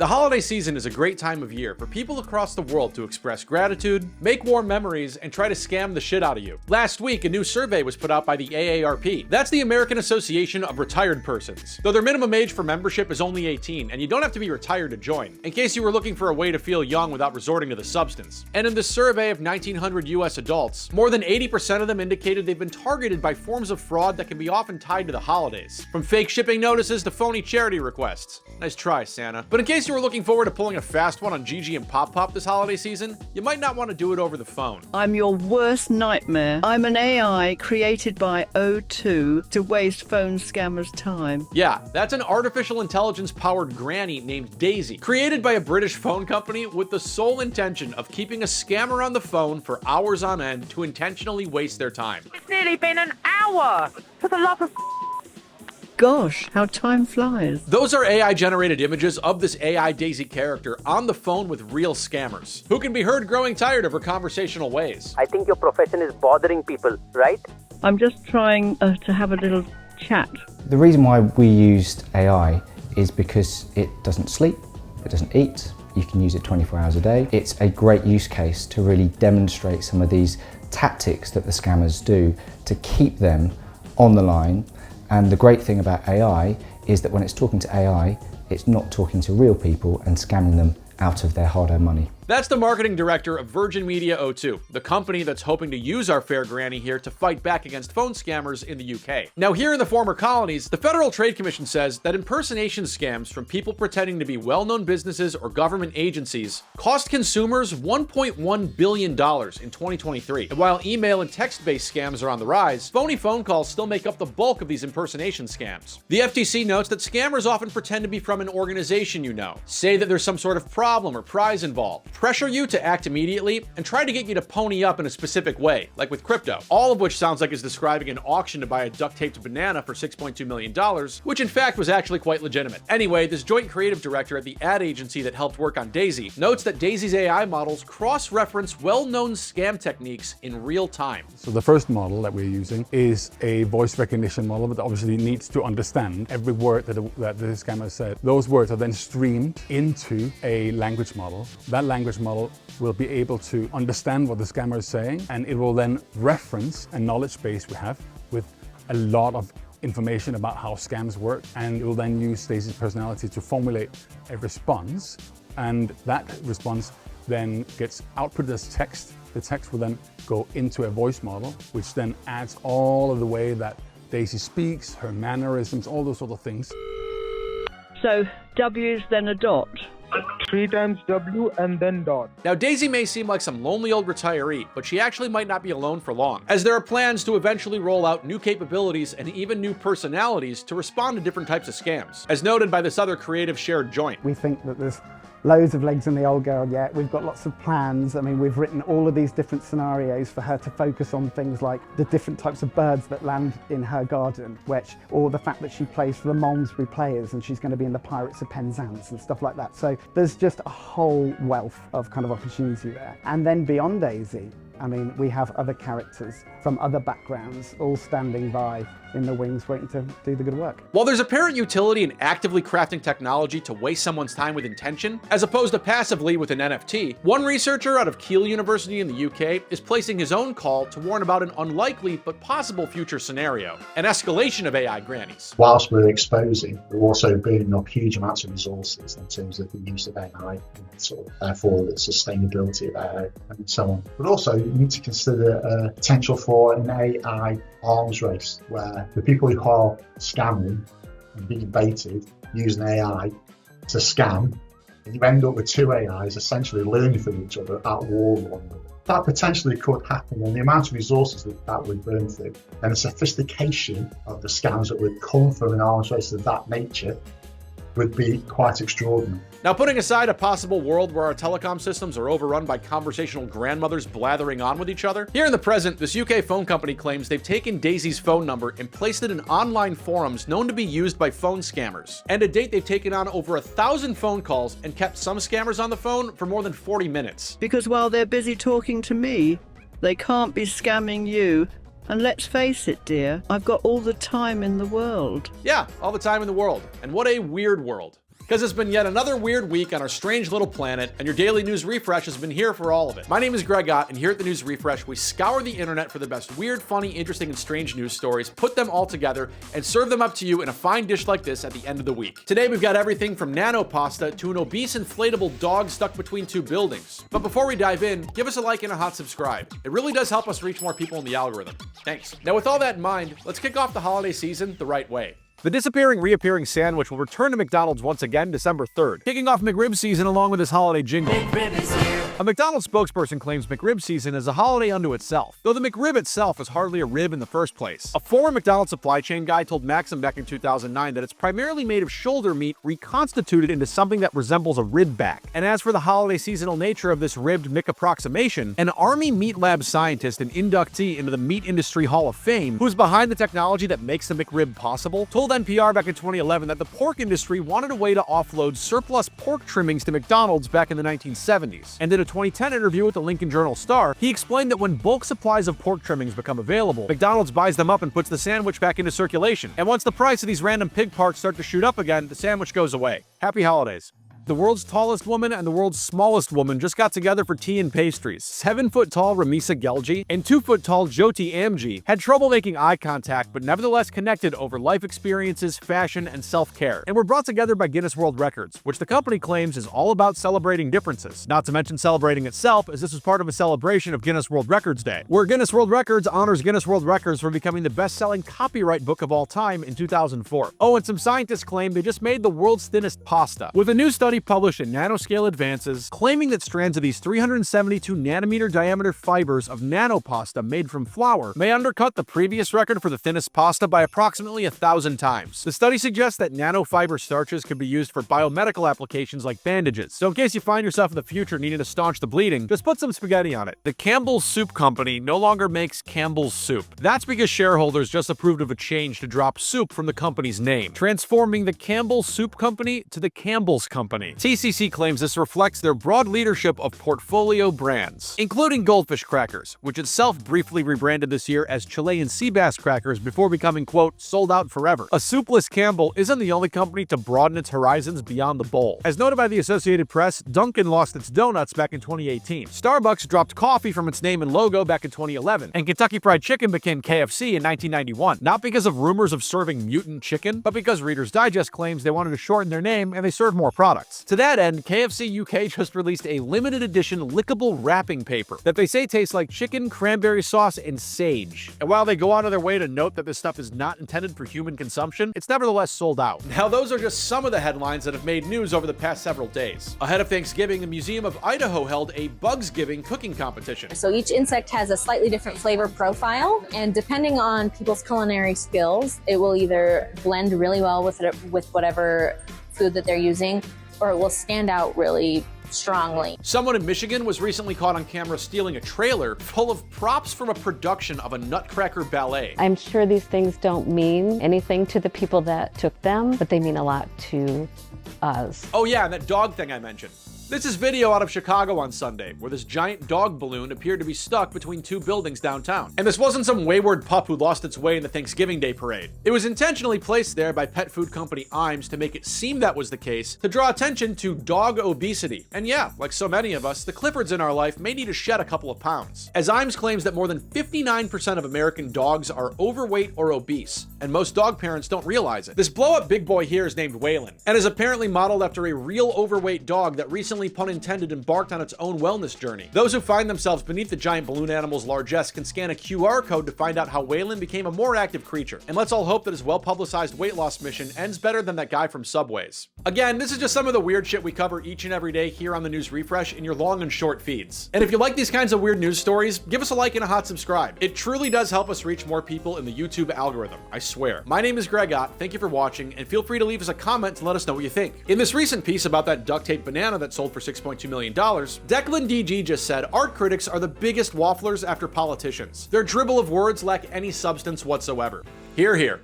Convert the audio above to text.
The holiday season is a great time of year for people across the world to express gratitude, make warm memories, and try to scam the shit out of you. Last week, a new survey was put out by the AARP. That's the American Association of Retired Persons. Though their minimum age for membership is only 18, and you don't have to be retired to join, in case you were looking for a way to feel young without resorting to the substance. And in this survey of 1,900 US adults, more than 80% of them indicated they've been targeted by forms of fraud that can be often tied to the holidays. From fake shipping notices to phony charity requests. Nice try, Santa. But in case you were looking forward to pulling a fast one on Gigi and Pop Pop this holiday season, you might not want to do it over the phone. I'm your worst nightmare. I'm an AI created by O2 to waste phone scammers' time. Yeah, that's an artificial intelligence-powered granny named Daisy, created by a British phone company with the sole intention of keeping a scammer on the phone for hours on end to intentionally waste their time. It's nearly been an hour! For the love of Gosh, how time flies. Those are AI-generated images of this AI Daisy character on the phone with real scammers, who can be heard growing tired of her conversational ways. I think your profession is bothering people, right? I'm just trying to have a little chat. The reason why we used AI is because it doesn't sleep, it doesn't eat, you can use it 24 hours a day. It's a great use case to really demonstrate some of these tactics that the scammers do to keep them on the line. And the great thing about AI is that when it's talking to AI, it's not talking to real people and scamming them out of their hard-earned money. That's the marketing director of Virgin Media O2, the company that's hoping to use our fair granny here to fight back against phone scammers in the UK. Now, here in the former colonies, the Federal Trade Commission says that impersonation scams from people pretending to be well-known businesses or government agencies cost consumers $1.1 billion in 2023. And while email and text-based scams are on the rise, phony phone calls still make up the bulk of these impersonation scams. The FTC notes that scammers often pretend to be from an organization you know, say that there's some sort of problem or prize involved, pressure you to act immediately, and try to get you to pony up in a specific way, like with crypto. All of which sounds like it's describing an auction to buy a duct-taped banana for $6.2 million, which in fact was actually quite legitimate. Anyway, this joint creative director at the ad agency that helped work on Daisy notes that Daisy's AI models cross-reference well-known scam techniques in real time. So the first model that we're using is a voice recognition model that obviously needs to understand every word that the scammer said. Those words are then streamed into a language model. That language model will be able to understand what the scammer is saying, and it will then reference a knowledge base we have with a lot of information about how scams work, and it will then use Daisy's personality to formulate a response, and that response then gets output as text. The text will then go into a voice model, which then adds all of the way that Daisy speaks, her mannerisms, all those sort of things. So, W's then a dot. 3 times W and then dot. Now, Daisy may seem like some lonely old retiree, but she actually might not be alone for long, as there are plans to eventually roll out new capabilities and even new personalities to respond to different types of scams, as noted by this other creative shared joint. We think that there's loads of legs in the old girl yet. We've got lots of plans. I mean, we've written all of these different scenarios for her to focus on things like the different types of birds that land in her garden, or the fact that she plays for the Malmesbury Players and she's going to be in the Pirates of Penzance and stuff like that. So there's just a whole wealth of kind of opportunity there. And then beyond Daisy, I mean, we have other characters from other backgrounds all standing by in the wings waiting to do the good work. While there's apparent utility in actively crafting technology to waste someone's time with intention, as opposed to passively with an NFT, one researcher out of Keele University in the UK is placing his own call to warn about an unlikely but possible future scenario, an escalation of AI grannies. Whilst we're exposing, we're also burning up huge amounts of resources in terms of the use of AI and sort of therefore the sustainability of AI and so on. But also you need to consider potential for an AI arms race where the people who are scamming and being baited using AI to scam, and you end up with two AIs essentially learning from each other at war with one another. That potentially could happen, and the amount of resources that would burn through and the sophistication of the scams that would come from an arms race of that nature would be quite extraordinary. Now, putting aside a possible world where our telecom systems are overrun by conversational grandmothers blathering on with each other, here in the present, this UK phone company claims they've taken Daisy's phone number and placed it in online forums known to be used by phone scammers. And to date, they've taken on over 1,000 phone calls and kept some scammers on the phone for more than 40 minutes. Because while they're busy talking to me, they can't be scamming you. And let's face it, dear, I've got all the time in the world. Yeah, all the time in the world. And what a weird world. because it's been yet another weird week on our strange little planet, and your daily news refresh has been here for all of it. My name is Greg Ott, and here at the News Refresh, we scour the internet for the best weird, funny, interesting, and strange news stories, put them all together, and serve them up to you in a fine dish like this at the end of the week. Today, we've got everything from nano pasta to an obese inflatable dog stuck between two buildings. But before we dive in, give us a like and a hot subscribe. It really does help us reach more people in the algorithm. Thanks. Now, with all that in mind, let's kick off the holiday season the right way. The disappearing, reappearing sandwich will return to McDonald's once again December 3rd, kicking off McRib season along with his holiday jingle. McRib is here. A McDonald's spokesperson claims McRib season is a holiday unto itself, though the McRib itself is hardly a rib in the first place. A former McDonald's supply chain guy told Maxim back in 2009 that it's primarily made of shoulder meat reconstituted into something that resembles a rib back. And as for the holiday seasonal nature of this ribbed McApproximation, an Army Meat Lab scientist and inductee into the Meat Industry Hall of Fame, who's behind the technology that makes the McRib possible, told NPR back in 2011 that the pork industry wanted a way to offload surplus pork trimmings to McDonald's back in the 1970s. And in a 2010 interview with the Lincoln Journal-Star, he explained that when bulk supplies of pork trimmings become available, McDonald's buys them up and puts the sandwich back into circulation. And once the price of these random pig parts start to shoot up again, the sandwich goes away. Happy holidays. The world's tallest woman and the world's smallest woman just got together for tea and pastries. 7-foot-tall Ramisa Gelji and 2-foot-tall Jyoti Amji had trouble making eye contact, but nevertheless connected over life experiences, fashion, and self-care, and were brought together by Guinness World Records, which the company claims is all about celebrating differences. Not to mention celebrating itself, as this was part of a celebration of Guinness World Records Day, where Guinness World Records honors Guinness World Records for becoming the best-selling copyright book of all time in 2004. Oh, and some scientists claim they just made the world's thinnest pasta, with a new study published in Nanoscale Advances claiming that strands of these 372 nanometer diameter fibers of nanopasta made from flour may undercut the previous record for the thinnest pasta by approximately 1,000 times. The study suggests that nanofiber starches could be used for biomedical applications like bandages, so in case you find yourself in the future needing to staunch the bleeding, just put some spaghetti on it. The Campbell Soup Company no longer makes Campbell's soup. That's because shareholders just approved of a change to drop soup from the company's name, transforming the Campbell Soup Company to the Campbell's Company. TCC claims this reflects their broad leadership of portfolio brands, including Goldfish Crackers, which itself briefly rebranded this year as Chilean sea bass crackers before becoming, quote, sold out forever. A soupless Campbell isn't the only company to broaden its horizons beyond the bowl. As noted by the Associated Press, Dunkin' lost its donuts back in 2018. Starbucks dropped coffee from its name and logo back in 2011, and Kentucky Fried Chicken became KFC in 1991, not because of rumors of serving mutant chicken, but because Reader's Digest claims they wanted to shorten their name and they serve more products. To that end, KFC UK just released a limited edition lickable wrapping paper that they say tastes like chicken, cranberry sauce, and sage. And while they go out of their way to note that this stuff is not intended for human consumption, it's nevertheless sold out. Now, those are just some of the headlines that have made news over the past several days. Ahead of Thanksgiving, the Museum of Idaho held a Bugsgiving cooking competition. So each insect has a slightly different flavor profile, and depending on people's culinary skills, it will either blend really well with whatever food that they're using, or it will stand out really strongly. Someone in Michigan was recently caught on camera stealing a trailer full of props from a production of a Nutcracker ballet. I'm sure these things don't mean anything to the people that took them, but they mean a lot to us. Oh yeah, and that dog thing I mentioned. This is video out of Chicago on Sunday, where this giant dog balloon appeared to be stuck between two buildings downtown. And this wasn't some wayward pup who lost its way in the Thanksgiving Day parade. It was intentionally placed there by pet food company Iams to make it seem that was the case, to draw attention to dog obesity. And yeah, like so many of us, the Cliffords in our life may need to shed a couple of pounds. As Iams claims that more than 59% of American dogs are overweight or obese, and most dog parents don't realize it. This blow-up big boy here is named Waylon, and is apparently modeled after a real overweight dog that recently, pun intended, embarked on its own wellness journey. Those who find themselves beneath the giant balloon animal's largesse can scan a QR code to find out how Waylon became a more active creature. And let's all hope that his well-publicized weight loss mission ends better than that guy from Subways. Again, this is just some of the weird shit we cover each and every day here on the News Refresh in your long and short feeds. And if you like these kinds of weird news stories, give us a like and a hot subscribe. It truly does help us reach more people in the YouTube algorithm, I swear. My name is Greg Ott, thank you for watching, and feel free to leave us a comment to let us know what you think. In this recent piece about that duct tape banana that sold for $6.2 million, Declan DG just said, art critics are the biggest wafflers after politicians. Their dribble of words lack any substance whatsoever. Hear, hear.